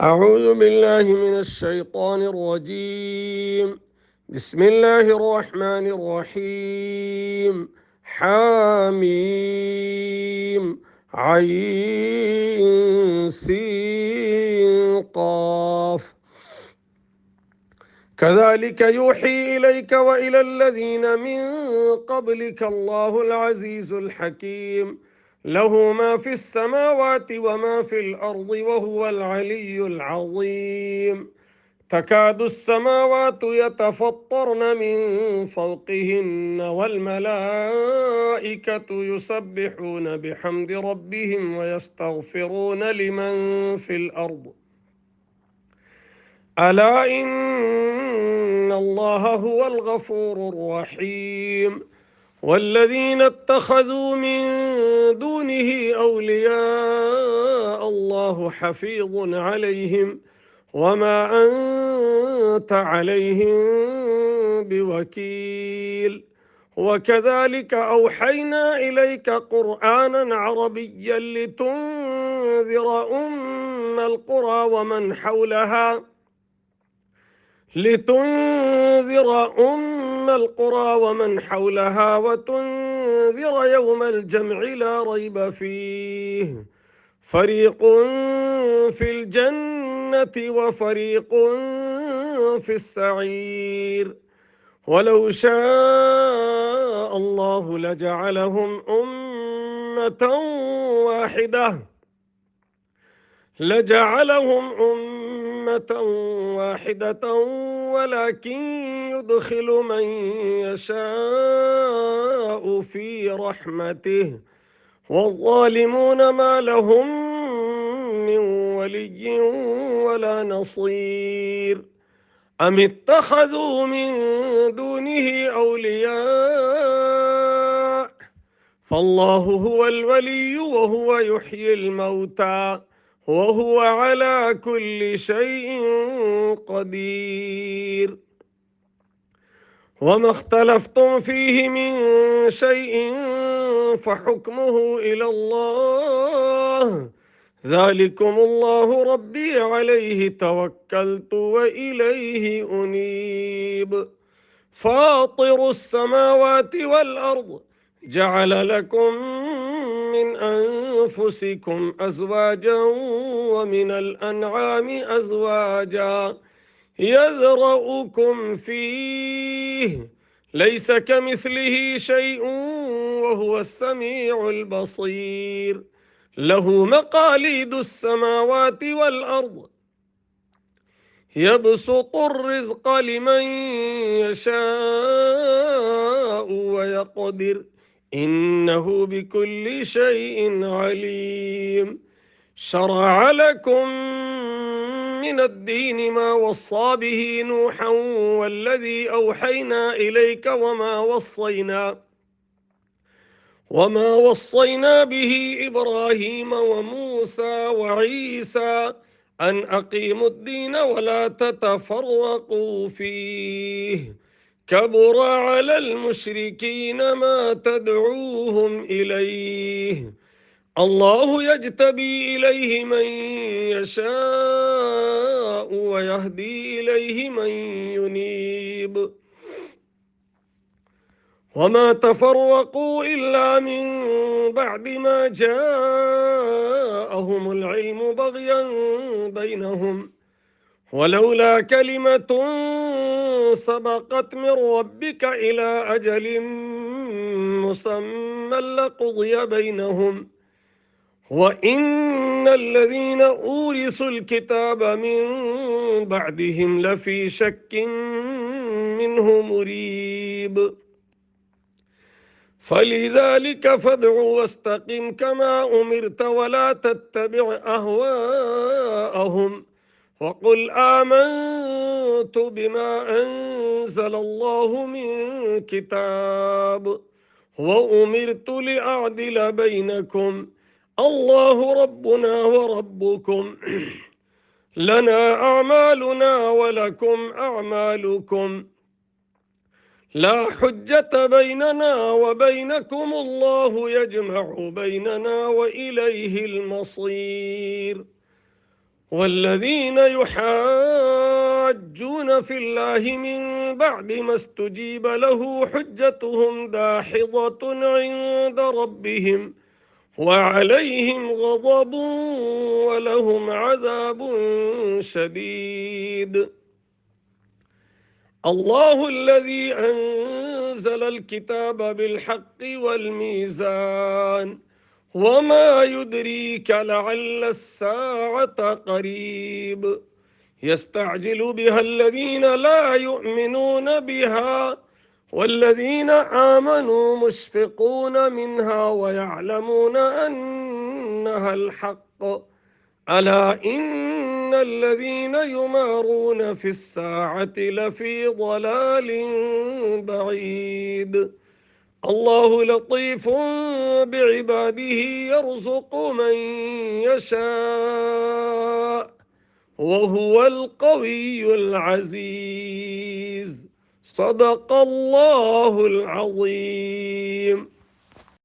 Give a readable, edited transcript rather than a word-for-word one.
أعوذ بالله من الشيطان الرجيم. بسم الله الرحمن الرحيم. حاميم عين سين قاف. كذلك يوحي إليك وإلى الذين من قبلك الله العزيز الحكيم، له ما في السماوات وما في الأرض وهو العلي العظيم. تكاد السماوات يتفطرن من فوقهن والملائكة يسبحون بحمد ربهم ويستغفرون لمن في الأرض ألا إن الله هو الغفور الرحيم. والذين اتخذوا من دونه أولياء الله حفيظ عليهم وما أنت عليهم بوكيل. وكذلك أوحينا إليك قرآنا عربيا لتنذر أم القرى ومن حولها وتنذر يوم الجمع لا ريب فيه، فريق في الجنة وفريق في السعير. ولو شاء الله لجعلهم أمة واحدة ولكن يدخل من يشاء في رحمته، والظالمون ما لهم من ولي ولا نصير. أم اتخذوا من دونه أولياء فالله هو الولي وهو يحيي الموتى وهو على كل شيء قدير. وما اختلفتم فيه من شيء فحكمه إلى الله، ذلكم الله ربي عليه توكلت وإليه أنيب. فاطر السماوات والأرض جعل لكم من أنفسكم أزواجا ومن الأنعام أزواجا يذرؤكم فيه ليس كمثله شيء وهو السميع البصير. له مقاليد السماوات والأرض يبسط الرزق لمن يشاء ويقدر إنه بكل شيء عليم. شرع لكم من الدين ما وصى به نوحا والذي أوحينا إليك وما وصينا به إبراهيم وموسى وعيسى أن أقيموا الدين ولا تتفرقوا فيه، كبر على المشركين ما تدعوهم إليه. الله يجتبي إليه من يشاء ويهدي إليه من ينيب. وما تفرقوا إلا من بعد ما جاءهم العلم بغيا بينهم، ولولا كلمة سبقت من ربك إلى أجل مسمى لقضي بينهم، وإن الذين أورثوا الكتاب من بعدهم لفي شك منه مريب. فلذلك فادع واستقم كما أمرت ولا تتبع أهواءهم، وقل آمنت بما أنزل الله من كتاب وأمرت لأعدل بينكم الله ربنا وربكم لنا أعمالنا ولكم أعمالكم لا حجة بيننا وبينكم الله يجمع بيننا وإليه المصير. والذين يحاجون في الله من بعد ما استجيب له حجتهم داحضة عند ربهم وعليهم غضب ولهم عذاب شديد. الله الذي أنزل الكتاب بالحق والميزان وما يدريك لعل الساعة قريب يستعجل بها الذين لا يؤمنون بها والذين آمنوا مشفقون منها ويعلمون أنها الحق ألا إن الذين يمارون في الساعة لفي ضلال بعيد. الله لطيف بعباده يرزق من يشاء وهو القوي العزيز. صدق الله العظيم.